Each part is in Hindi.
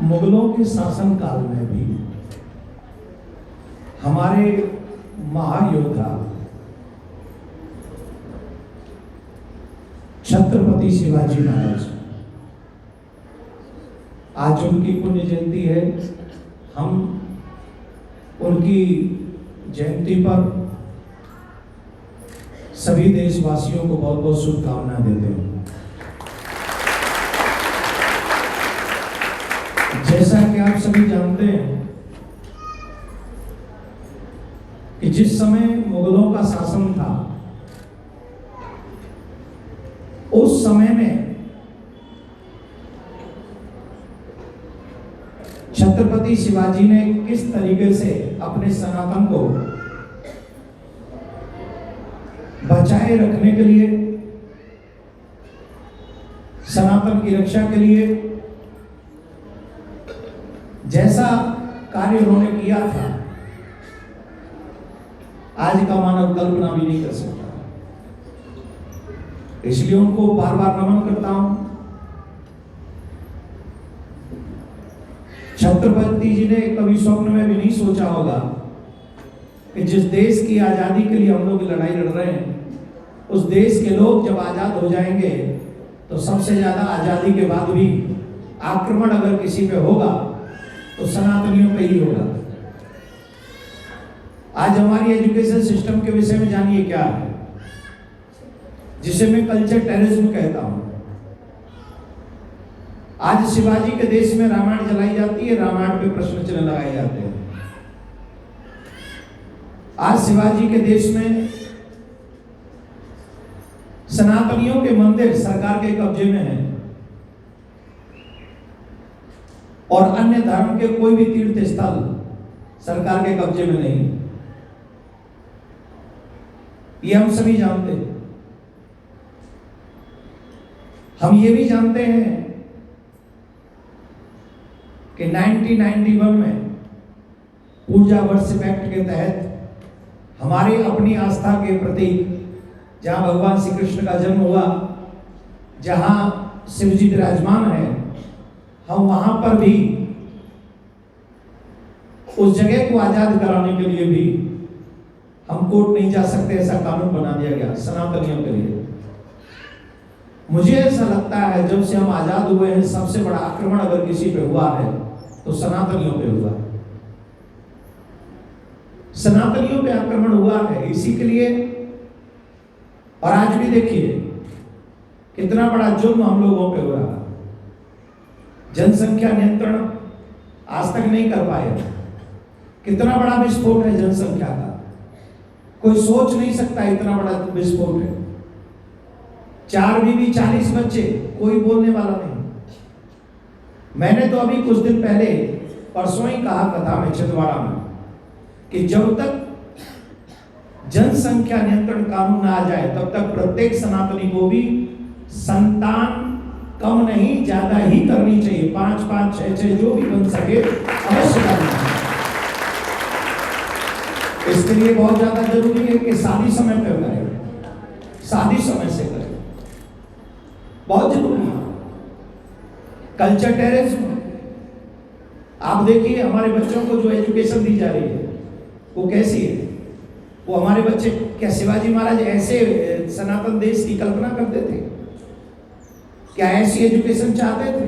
मुगलों के शासन काल में भी हमारे महायोद्धा छत्रपति शिवाजी महाराज, आज उनकी पुण्य जयंती है। हम उनकी जयंती पर सभी देशवासियों को बहुत बहुत शुभकामनाएं देते हैं। जैसा कि आप सभी जानते हैं कि जिस समय मुगलों का शासन था, उस समय में छत्रपति शिवाजी ने किस तरीके से अपने सनातन को बचाए रखने के लिए, सनातन की रक्षा के लिए जैसा कार्य उन्होंने किया था, आज का मानव कल्पना भी नहीं कर सकता। इसलिए उनको बार बार नमन करता हूं। छत्रपति जी ने कभी स्वप्न में भी नहीं सोचा होगा कि जिस देश की आजादी के लिए हम लोग लड़ाई लड़ रहे हैं, उस देश के लोग जब आजाद हो जाएंगे तो सबसे ज्यादा आजादी के बाद भी आक्रमण अगर किसी पे होगा तो सनातनियों पे ही होगा। आज हमारी एजुकेशन सिस्टम के विषय में जानिए क्या है, जिसे मैं कल्चर टेररिज्म कहता हूं। आज शिवाजी के देश में रामायण जलाई जाती है, रामायण पे प्रश्न चिन्ह लगाए जाते हैं। आज शिवाजी के देश में सनातनियों के मंदिर सरकार के कब्जे में है और अन्य धर्म के कोई भी तीर्थ स्थल सरकार के कब्जे में नहीं। ये हम सभी जानते हैं। हम ये भी जानते हैं कि 1991 में पूजा वर्षिप एक्ट के तहत हमारी अपनी आस्था के प्रतीक, जहां भगवान श्री कृष्ण का जन्म हुआ, जहां शिव जी विराजमान है, हम वहां पर भी उस जगह को आजाद कराने के लिए भी हम कोर्ट नहीं जा सकते, ऐसा कानून बना दिया गया सनातनियों के लिए। मुझे ऐसा लगता है जब से हम आजाद हुए हैं, सबसे बड़ा आक्रमण अगर किसी पे हुआ है तो सनातनियों पे हुआ है। सनातनियों पे आक्रमण हुआ है, इसी के लिए। और आज भी देखिए कितना बड़ा जुर्म हम लोगों पे हुआ। जनसंख्या नियंत्रण आज तक नहीं कर पाए। कितना बड़ा विस्फोट है जनसंख्या का, कोई सोच नहीं सकता इतना बड़ा विस्फोट है। 4 बीवी 40 बच्चे, कोई बोलने वाला नहीं। मैंने तो अभी कुछ दिन पहले परसों ही कहा कथा में छिंदवाड़ा में कि जब तक जनसंख्या नियंत्रण कानून ना आ जाए तब तक प्रत्येक सनातनी को भी संतान कम नहीं ज्यादा ही करनी चाहिए। 5 5 6 6 जो भी बन सके अवश्य करना चाहिए। इसके लिए बहुत ज्यादा जरूरी है कि शादी समय पर करें, शादी समय से करें, बहुत जरूरी है। कल्चर टेररिज्म, आप देखिए हमारे बच्चों को जो एजुकेशन दी जा रही है वो कैसी है। वो हमारे बच्चे क्या शिवाजी महाराज ऐसे सनातन देश की कल्पना करते थे? क्या ऐसी एजुकेशन चाहते थे?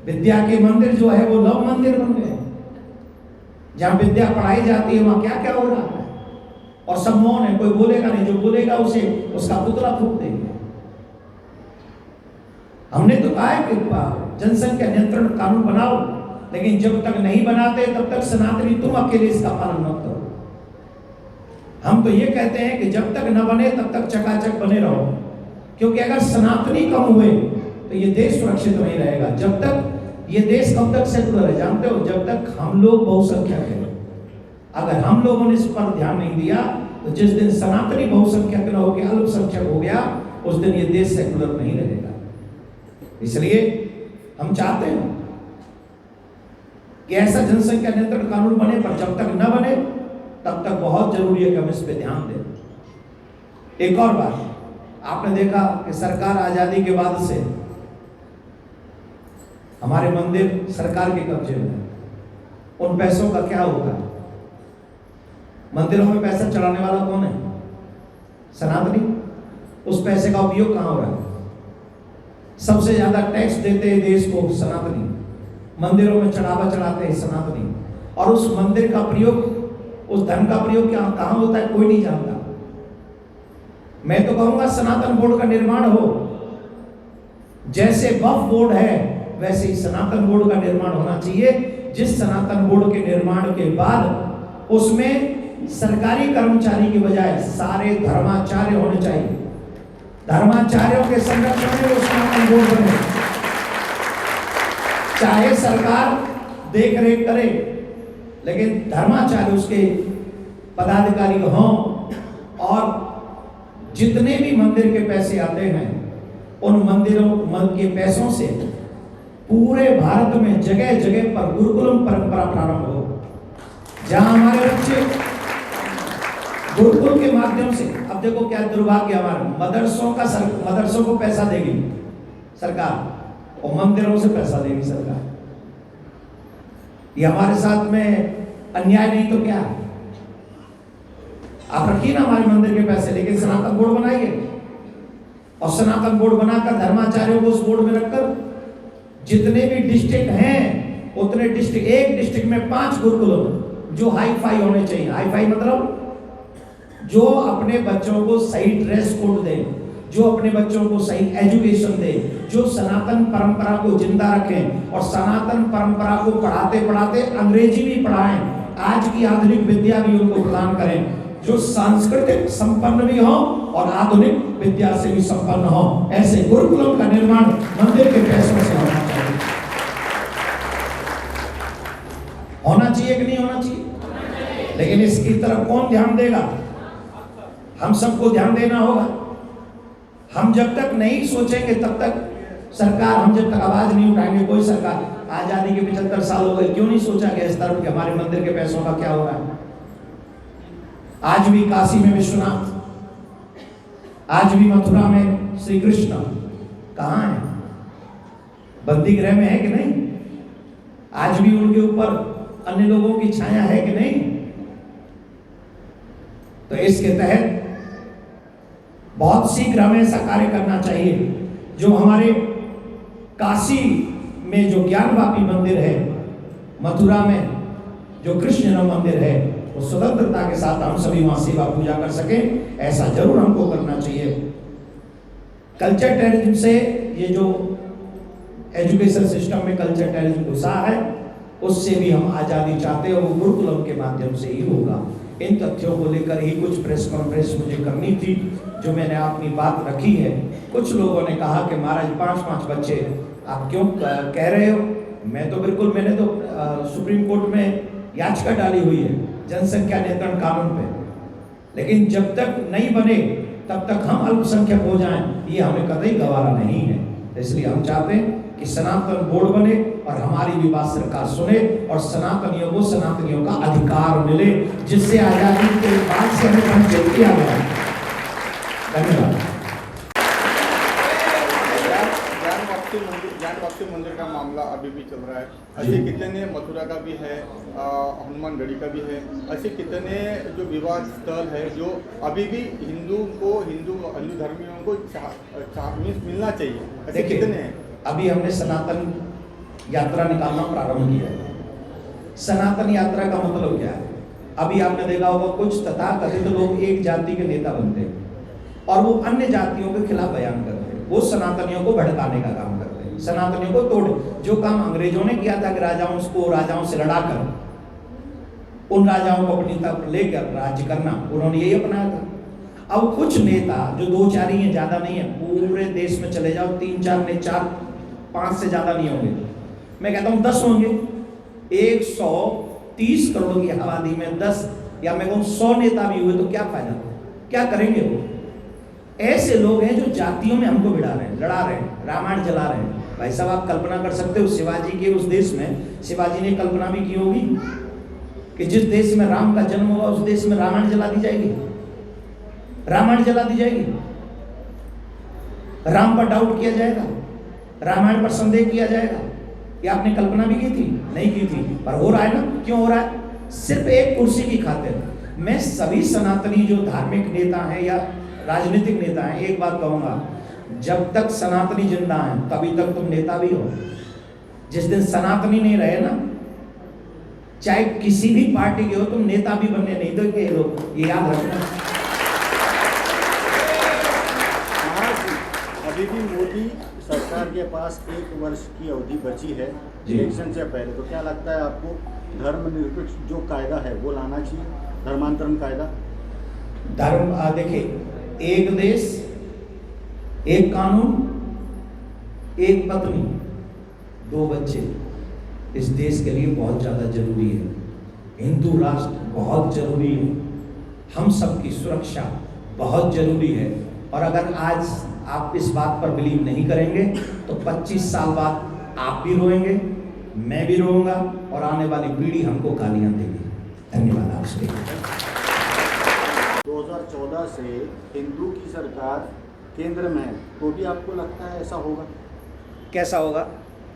विद्या के मंदिर जो है वो लव मंदिर बन गए। जहां विद्या पढ़ाई जाती है वहां क्या क्या हो रहा है, और सब मौन है, कोई बोलेगा नहीं। जो बोलेगा उसे उसका पुतला फूंक देंगे। हमने तो कहा है कि जनसंख्या नियंत्रण कानून बनाओ, लेकिन जब तक नहीं बनाते तब तक सनातनी तुम अकेले इसका पालन मत करो। हम तो ये कहते हैं कि जब तक न बने तब तक चकाचक बने रहो, क्योंकि अगर सनातनी कम हुए तो ये देश सुरक्षित नहीं रहेगा। जब तक ये देश कब तक सेकुलर है जानते हो? जब तक हम लोग बहुसंख्यक हैं। अगर हम लोगों ने इस पर ध्यान नहीं दिया तो जिस दिन सनातनी बहुसंख्यक न होकर अल्पसंख्यक हो गया, उस दिन ये देश सेकुलर नहीं रहेगा। इसलिए हम चाहते हैं कि ऐसा जनसंख्या नियंत्रण कानून बने, पर जब तक न बने तब तक बहुत जरूरी है कि हम इस पे ध्यान दें। एक और बात, आपने देखा कि सरकार आजादी के बाद से हमारे मंदिर सरकार के कब्जे में है, उन पैसों का क्या होगा? मंदिरों में पैसा चढ़ाने वाला कौन है? सनातनी। उस पैसे का उपयोग कहां हो रहा है? सबसे ज्यादा टैक्स देते हैं देश को सनातनी, मंदिरों में चढ़ावा चढ़ाते हैं सनातनी, और उस मंदिर का प्रयोग, उस धन का प्रयोग क्या कहां होता है कोई नहीं जानता। मैं तो कहूंगा सनातन बोर्ड का निर्माण हो, जैसे वक्फ बोर्ड है वैसे ही सनातन बोर्ड का निर्माण होना चाहिए, जिस सनातन बोर्ड के निर्माण के बाद उसमें सरकारी कर्मचारी की बजाय सारे धर्माचार्य होने चाहिए। धर्माचार्यों के संरक्षण में वो सनातन बोर्ड बने, चाहे सरकार देख रेख करे, लेकिन धर्माचार्य उसके पदाधिकारी हों, और जितने भी मंदिर के पैसे आते हैं उन मंदिरों के पैसों से पूरे भारत में जगह जगह पर गुरुकुलम परंपरा प्रारंभ हो, जहां हमारे बच्चे गुरुकुल के माध्यम से, अब देखो क्या दुर्भाग्य, हमारे मदरसों को पैसा देगी सरकार और मंदिरों से पैसा देगी सरकार। ये हमारे साथ में अन्याय नहीं तो क्या? आप रखिए ना हमारे मंदिर के पैसे, लेकिन सनातन बोर्ड बनाइए, और सनातन बोर्ड बनाकर धर्माचार्यों को उस बोर्ड में रखकर जितने भी डिस्ट्रिक्ट हैं उतने डिस्ट्रिक्ट, एक डिस्ट्रिक्ट में 5 गुरुकुल जो हाई फाई होने चाहिए। हाई फाई मतलब जो अपने बच्चों को सही ड्रेस कोड दे, जो अपने बच्चों को सही एजुकेशन दे, जो सनातन परंपरा को जिंदा रखें, और सनातन परंपरा को पढ़ाते पढ़ाते अंग्रेजी भी पढ़ाएं, आज की आधुनिक विद्या भी उनको प्रदान करें, जो सांस्कृतिक संपन्न भी हो और आधुनिक विद्या से भी संपन्न हो। ऐसे गुरुकुलों का निर्माण मंदिर के पैसों से होना चाहिए। होना चाहिए कि नहीं होना चाहिए? लेकिन इसकी तरफ कौन ध्यान देगा? हम सबको ध्यान देना होगा। हम जब तक नहीं सोचेंगे तब तक सरकार, हम जब तक आवाज नहीं उठाएंगे, कोई सरकार, आजादी के 75 साल हो गए, क्यों नहीं सोचा गया इस तरफ कि हमारे मंदिर के पैसों का क्या हो रहा है? आज भी काशी में विश्वनाथ, आज भी मथुरा में श्री कृष्ण कहाँ है? बंदी गृह में है कि नहीं? आज भी उनके ऊपर अन्य लोगों की छाया है कि नहीं? तो इसके तहत बहुत शीघ्र हमें ऐसा कार्य करना चाहिए, जो हमारे काशी में जो ज्ञानवापी मंदिर है, मथुरा में जो कृष्ण मंदिर है, वो स्वतंत्रता के साथ हम सभी वहां सेवा पूजा कर सके, ऐसा जरूर हमको करना चाहिए। कल्चर टेररिज्म से, ये जो एजुकेशन सिस्टम में कल्चर टेररिज्म घुसा है, उससे भी हम आजादी चाहते हैं, और वो गुरुकुलम के माध्यम से ही होगा। इन तथ्यों को लेकर ही कुछ प्रेस कॉन्फ्रेंस मुझे करनी थी, जो मैंने अपनी बात रखी है। कुछ लोगों ने कहा कि महाराज 5-5 बच्चे आप क्यों कह रहे हो? मैं तो बिल्कुल, मैंने तो सुप्रीम कोर्ट में याचिका डाली हुई है जनसंख्या नियंत्रण कानून पे, लेकिन जब तक नहीं बने तब तक हम अल्पसंख्यक हो जाएं, ये हमें कतई गवारा नहीं है। इसलिए हम चाहते हैं कि सनातन बोर्ड बने और हमारी भी बात सरकार सुने, और सनातनियों को सनातनियों का अधिकार मिले, जिससे आजादी के बाद से हमें वंचित किया गया। धन्यवाद। ज्ञानवापी मंदिर का मामला अभी भी चल रहा है। ऐसे कितने, मथुरा का भी है, हनुमानगढ़ी का भी है, ऐसे कितने जो विवाद स्थल है जो अभी भी हिंदू धर्मियों को मिलना चाहिए, ऐसे कितने हैं? अभी हमने सनातन यात्रा निकालना प्रारंभ किया है। सनातन यात्रा का मतलब क्या है? अभी आपने देखा होगा कुछ तथाकथित लोग एक जाति के नेता बनते हैं और वो अन्य जातियों के खिलाफ बयान करते हैं, वो सनातनियों को भड़काने का काम करते हैं, सनातनियों को तोड़, जो काम अंग्रेजों ने किया था कि राजाओं से लड़ाकर उन राजाओं को अपनी तरफ लेकर राज्य करना, उन्होंने यही अपनाया था। अब कुछ नेता जो 2-4 ही हैं, ज्यादा नहीं है, पूरे देश में चले जाओ 3-4 ने 4-5 से ज्यादा नहीं होंगे, मैं कहता हूं 10 होंगे। 130 करोड़ की आबादी में 10 या मैं कहूं 100 नेता भी हुए तो क्या फायदा, क्या करेंगे वो? ऐसे लोग हैं जो जातियों में हमको भिड़ा रहे हैं, लड़ा रहे हैं, रामायण जला रहे हैं। भाई साहब आप कल्पना कर सकते हो शिवाजी के उस देश में, शिवाजी ने कल्पना भी की होगी कि जिस देश में राम का जन्म होगा उस देश में रामायण जला दी जाएगी, रामायण जला दी जाएगी, राम पर डाउट किया जाएगा, रामायण पर संदेह किया जाएगा। ये आपने कल्पना भी की थी? नहीं की थी, पर हो रहा है ना। क्यों हो रहा है? सिर्फ एक कुर्सी की खातिर। मैं सभी सनातनी जो धार्मिक नेता हैं या राजनीतिक नेता हैं, एक बात कहूंगा, जब तक सनातनी जिंदा हैं तभी तक तुम नेता भी हो। जिस दिन सनातनी नहीं रहे ना, चाहे किसी भी पार्टी के हो, तुम नेता भी बनने नहीं दोगे लोग, ये याद रखना। अभी भी मोदी सरकार के पास 1 वर्ष की अवधि बची है जी। इलेक्शन से पहले, तो क्या लगता है आपको धर्मनिरपेक्ष जो कायदा है वो लाना चाहिए, धर्मांतरण कायदा? देखिए, एक देश, एक कानून, एक पत्नी, 2 बच्चे, इस देश के लिए बहुत ज़्यादा जरूरी है। हिंदू राष्ट्र बहुत जरूरी है, हम सबकी सुरक्षा बहुत जरूरी है। और अगर आज आप इस बात पर बिलीव नहीं करेंगे तो 25 साल बाद आप भी रोएंगे, मैं भी रोऊंगा, और आने वाली पीढ़ी हमको गालियां देगी। धन्यवाद आपसे। 2014 से हिंदू की सरकार केंद्र में है, तो भी आपको लगता है ऐसा होगा? कैसा होगा?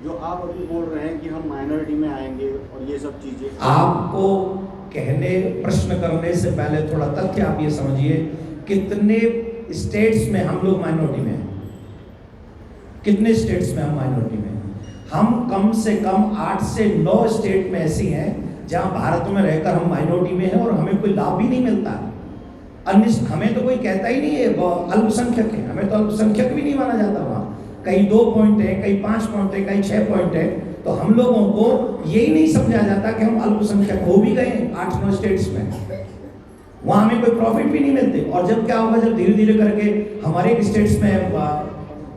जो आप अभी बोल रहे हैं कि हम माइनॉरिटी में आएंगे और ये सब चीजें, आपको कहने, प्रश्न करने से पहले थोड़ा तथ्य आप ये समझिए, कितने स्टेट्स में हम लोग माइनॉरिटी में हैं? कितने स्टेट्स में हम माइनॉरिटी में हैं? हम कम से कम 8 से 9 स्टेट में ऐसी हैं जहां भारत में रहकर हम माइनॉरिटी में हैं और हमें कोई लाभ भी नहीं मिलता। अन्य हमें तो कोई कहता ही नहीं है अल्पसंख्यक है, हमें तो अल्पसंख्यक भी नहीं माना जाता। वहाँ कहीं 2 पॉइंट है, कहीं 5 पॉइंट है, कहीं 6 पॉइंट है, तो हम लोगों को यही नहीं समझा जाता कि हम अल्पसंख्यक हो भी गए 8-9 स्टेट्स में। वहाँ हमें कोई प्रॉफिट भी नहीं मिलते। और जब क्या होगा, जब धीरे धीरे करके हमारे स्टेट्स में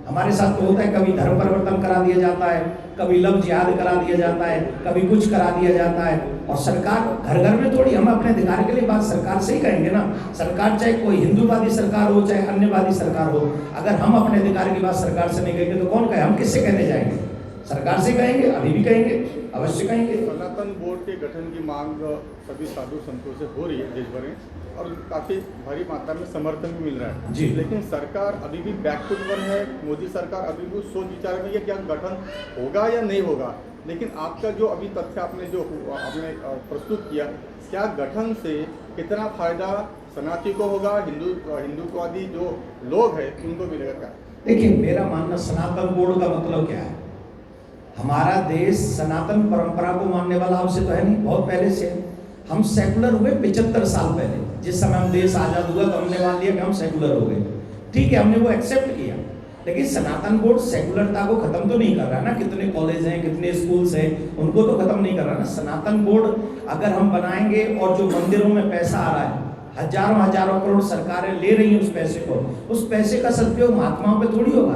हमारे साथ तो होता है, कभी धर्म परिवर्तन करा दिया जाता है, कभी लव जिहाद करा दिया जाता है, कभी कुछ करा दिया जाता है। और सरकार घर घर में थोड़ी, हम अपने अधिकार के लिए बात सरकार से ही करेंगे ना। सरकार चाहे कोई हिंदूवादी सरकार हो, चाहे अन्यवादी सरकार हो, अगर हम अपने अधिकार की बात सरकार से नहीं कहेंगे तो कौन कहे? हम किससे कहने जाएंगे? सरकार से कहेंगे, अभी भी कहेंगे, अवश्य कहेंगे। सनातन बोर्ड के गठन की मांग सभी साधु संतों से हो रही है देश भर में, और काफ़ी भारी मात्रा में समर्थन भी मिल रहा है जी। लेकिन सरकार अभी भी बैकफुट पर है। मोदी सरकार अभी भी सोच विचार में है क्या गठन होगा या नहीं होगा। लेकिन आपका जो अभी तथ्य आपने प्रस्तुत किया, क्या गठन से कितना फायदा सनातनी को होगा, हिंदुत्ववादी जो लोग हैं उनको मिलेगा क्या? देखिए, मेरा मानना, सनातन बोर्ड का मतलब क्या है? हमारा देश सनातन परंपरा को मानने वाला हमसे तो है नहीं, बहुत पहले से। हम सेकुलर हुए 75 साल पहले। जिस समय हम देश आज़ाद हुआ तो हमने मान लिया कि हम सेकुलर हो गए, ठीक है, हमने वो एक्सेप्ट किया। लेकिन सनातन बोर्ड सेकुलरता को खत्म तो नहीं कर रहा ना। कितने कॉलेज हैं, कितने स्कूल्स हैं, उनको तो खत्म नहीं कर रहा ना। सनातन बोर्ड अगर हम बनाएंगे, और जो मंदिरों में पैसा आ रहा है, हजारों करोड़ सरकारें ले रही हैं उस पैसे को, उस पैसे का सदुपयोग महात्माओं पे थोड़ी होगा,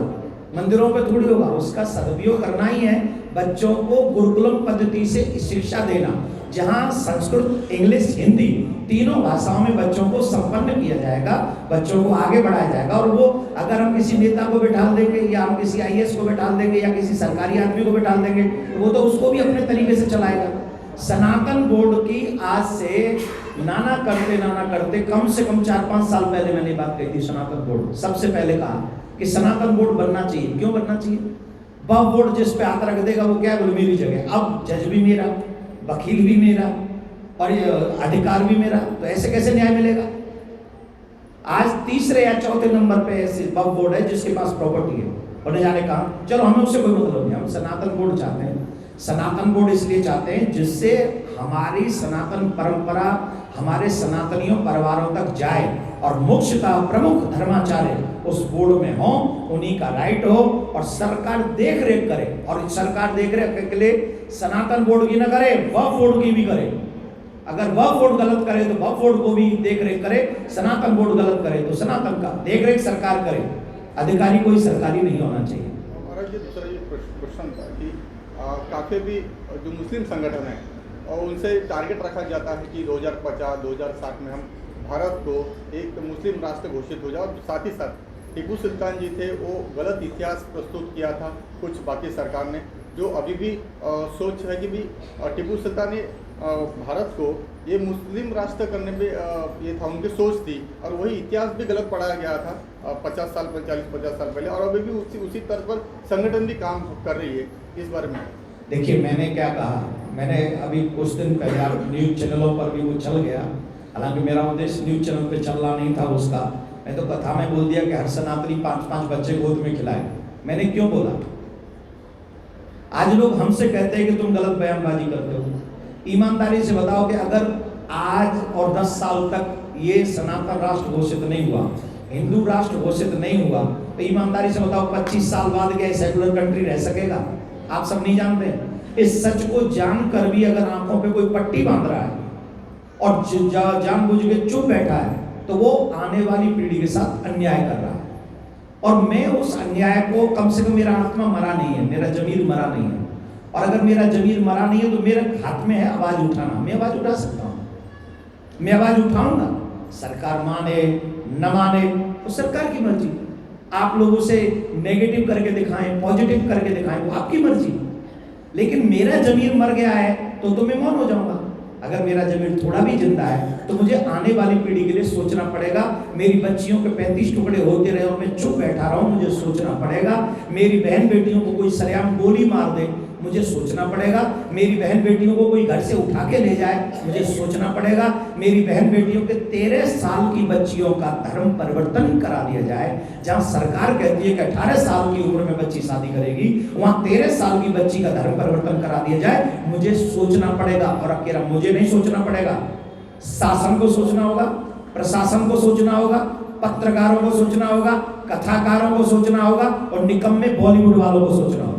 मंदिरों पे थोड़ी होगा। उसका सदुपयोग करना ही है बच्चों को गुरुकुलम पद्धति से शिक्षा देना, जहां संस्कृत, इंग्लिश, हिंदी तीनों भाषाओं में बच्चों को संपन्न किया जाएगा, बच्चों को आगे बढ़ाया जाएगा। और वो अगर हम किसी नेता को बैठा देंगे, या हम किसी IAS को बैठा देंगे, या किसी सरकारी आदमी को बैठा देंगे, तो वो तो उसको भी अपने तरीके से चलाएगा। सनातन बोर्ड की आज से नाना करते कम से कम 4-5 साल पहले मैंने बात कही थी। सनातन बोर्ड सबसे पहले कहा कि सनातन बोर्ड बनना चाहिए। क्यों बनना चाहिए? वह बोर्ड जिस पे हाथ रख देगा वो क्या, बोले मेरी जगह। अब जज भी मेरा, वकील भी मेरा, और अधिकार भी मेरा, तो ऐसे कैसे न्याय मिलेगा? आज तीसरे या चौथे नंबर पे ऐसे वक्फ बोर्ड है जिसके पास प्रॉपर्टी है, और न जाने कहाँ। चलो, हमें उससे कोई मतलब नहीं, हम सनातन बोर्ड चाहते हैं। सनातन बोर्ड इसलिए चाहते हैं जिससे हमारी सनातन परंपरा हमारे सनातनियों परिवारों तक जाए, और मुख्यतः प्रमुख धर्माचार्य उस बोर्ड में हो, उन्हीं का राइट हो, और सरकार देख रेख करे। और सरकार देख रेख के लिए सनातन बोर्ड की न करे, वक्फ बोर्ड की भी करे। अगर वक्फ बोर्ड गलत करे तो वक्फ बोर्ड को भी देख रेख करे, सनातन बोर्ड गलत करे तो सनातन का देख रेख सरकार करे। अधिकारी कोई सरकारी नहीं होना चाहिए। हमारा ये दूसरा ये क्वेश्चन था कि काफ़ी भी जो मुस्लिम संगठन है और उनसे टारगेट रखा जाता है कि 2050-2060 में हम भारत को एक मुस्लिम राष्ट्र घोषित हो जाए। और साथ ही साथ टीपू सुल्तान जी थे, वो गलत इतिहास प्रस्तुत किया था कुछ बाकी सरकार ने, जो अभी भी सोच है कि भी टीपू सुल्तान ने भारत को ये मुस्लिम राष्ट्र करने पे ये था, उनकी सोच थी। और वही इतिहास भी गलत पढ़ाया गया था 40-50 साल पहले, और अभी भी उसी तर्ज पर संगठन भी काम कर रही है। इस बारे में देखिए मैंने क्या कहा, मैंने अभी कुछ दिन पहले आप न्यूज़ चैनलों पर भी वो चल गया, हालांकि मेरा उद्देश्य न्यूज़ चैनल पे चलना नहीं था उसका। मैं तो कथा में बोल दिया कि हर सनातनी 5-5 बच्चे गोद में खिलाए। मैंने क्यों बोला? आज लोग हमसे कहते हैं कि तुम गलत बयानबाजी करते हो। ईमानदारी से बताओ कि अगर आज और 10 साल तक ये सनातन राष्ट्र घोषित नहीं हुआ, हिंदू राष्ट्र घोषित नहीं हुआ, तो ईमानदारी से बताओ 25 साल बाद क्या सेकुलर कंट्री रह सकेगा? आप सब नहीं जानते। इस सच को जानकर भी अगर आंखों पे कोई पट्टी बांध रहा है और जानबूझ के चुप बैठा है, तो वो आने वाली पीढ़ी के साथ अन्याय कर रहा है। और मैं उस अन्याय को, कम से कम मेरा आत्मा मरा नहीं है, मेरा जमीर मरा नहीं है। और अगर मेरा जमीर मरा नहीं है तो मेरे हाथ में है आवाज उठाना। मैं आवाज उठा सकता हूँ, मैं आवाज उठाऊंगा। सरकार माने न माने तो सरकार की मर्जी। आप लोग उसे नेगेटिव करके दिखाएं, पॉजिटिव करके दिखाएं, वो आपकी मर्जी। लेकिन मेरा जमीर मर गया है तो मैं मौन हो जाऊंगा। अगर मेरा जमीर थोड़ा भी जिंदा है तो मुझे आने वाली पीढ़ी के लिए सोचना पड़ेगा। मेरी बच्चियों के 35 टुकड़े होते रहे और मैं चुप बैठा रहा हूं, मुझे सोचना पड़ेगा। मेरी बहन बेटियों को कोई सरेआम गोली मार दे, मुझे सोचना पड़ेगा। मेरी बहन बेटियों को कोई घर से उठा के ले जाए, मुझे सोचना पड़ेगा। मेरी बहन बेटियों के 13 साल की बच्चियों का धर्म परिवर्तन करा दिया जाए। जहां सरकार कहती है कि 18 साल की उम्र में बच्ची शादी करेगी, वहां 13 साल की बच्ची का धर्म परिवर्तन करा दिया जाए, मुझे सोचना पड़ेगा। और अकेला मुझे नहीं सोचना पड़ेगा, शासन को सोचना होगा, प्रशासन को सोचना होगा, पत्रकारों को सोचना होगा, कथाकारों को सोचना होगा और निकम्मे बॉलीवुड वालों को सोचना होगा।